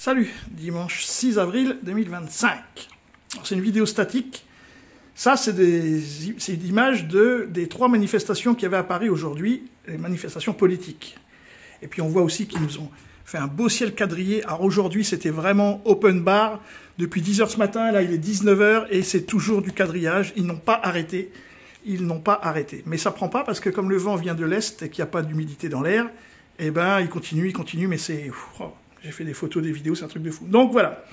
Salut, dimanche 6 avril 2025. C'est une vidéo statique. Ça, c'est l'image des 3 manifestations qu'il y avait à Paris aujourd'hui, les manifestations politiques. Et puis on voit aussi qu'ils nous ont fait un beau ciel quadrillé. Alors aujourd'hui, c'était vraiment open bar. Depuis 10 h ce matin, là il est 19 h et c'est toujours du quadrillage. Ils n'ont pas arrêté. Ils n'ont pas arrêté. Mais ça prend pas parce que comme le vent vient de l'Est et qu'il n'y a pas d'humidité dans l'air, eh ben, il continue, mais c'est... Oh, j'ai fait des photos, des vidéos, c'est un truc de fou. Donc voilà.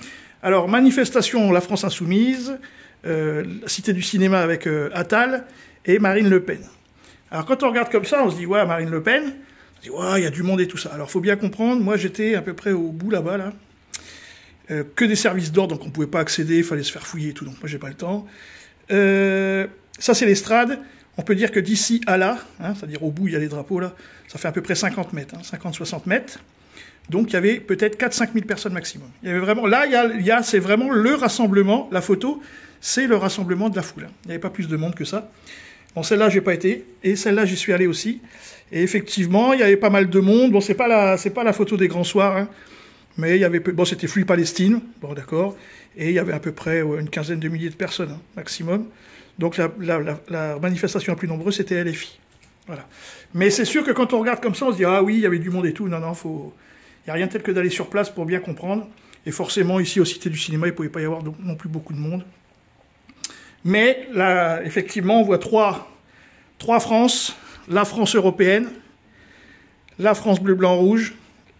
Alors, manifestation La France Insoumise, Cité du Cinéma avec Attal et Marine Le Pen. Alors quand on regarde comme ça, on se dit, ouais, Marine Le Pen, on se dit, ouais, il y a du monde et tout ça. Alors, il faut bien comprendre, moi j'étais à peu près au bout là-bas, là. Que des services d'ordre, donc on ne pouvait pas accéder, il fallait se faire fouiller et tout, donc moi j'ai pas le temps. Ça c'est l'estrade. On peut dire que d'ici à là, hein, c'est-à-dire au bout, il y a les drapeaux là, ça fait à peu près 50 mètres, hein, 50-60 mètres. Donc il y avait peut-être 4-5 000 personnes maximum. Il y avait vraiment, là, c'est vraiment le rassemblement, la photo, c'est le rassemblement de la foule. Il n'y avait pas plus de monde que ça. Bon, celle-là, j'ai pas été, et celle-là, j'y suis allé aussi. Et effectivement, il y avait pas mal de monde. Bon, c'est pas la photo des grands soirs, hein, mais il y avait, bon, c'était Free Palestine, bon, d'accord, et il y avait à peu près une quinzaine de milliers de personnes, hein, maximum. Donc la manifestation la plus nombreuse, c'était LFI. Voilà. Mais c'est sûr que quand on regarde comme ça, on se dit, ah oui, il y avait du monde et tout. Non, non, il n'y a rien tel que d'aller sur place pour bien comprendre. Et forcément, ici, aux Cités du Cinéma, il ne pouvait pas y avoir non plus beaucoup de monde. Mais là, effectivement, on voit trois France. La France européenne, la France bleu-blanc-rouge,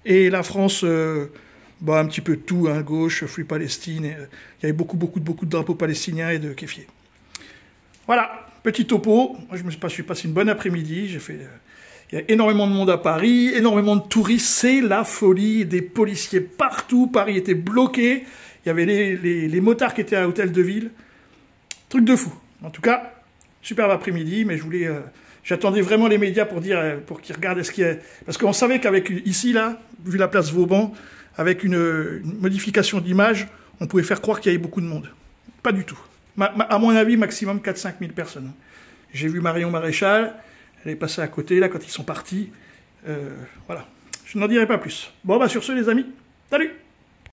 et la France, un petit peu de tout, hein, gauche, Free Palestine. Il y avait beaucoup de drapeaux palestiniens et de kéfiers. Voilà, petit topo. Moi, je suis passé une bonne après-midi. Il y a énormément de monde à Paris, énormément de touristes. C'est la folie, des policiers partout. Paris était bloqué. Il y avait les motards qui étaient à l'hôtel de ville. Truc de fou. En tout cas, superbe après-midi. Mais j'attendais vraiment les médias pour qu'ils regardent ce qu'il y a. Parce qu'on savait qu'avec ici, là, vu la place Vauban, avec une modification d'image, on pouvait faire croire qu'il y avait beaucoup de monde. Pas du tout. À mon avis, maximum 4-5 000 personnes. J'ai vu Marion Maréchal, elle est passée à côté, là, quand ils sont partis. Voilà. Je n'en dirai pas plus. Bon, sur ce, les amis, salut!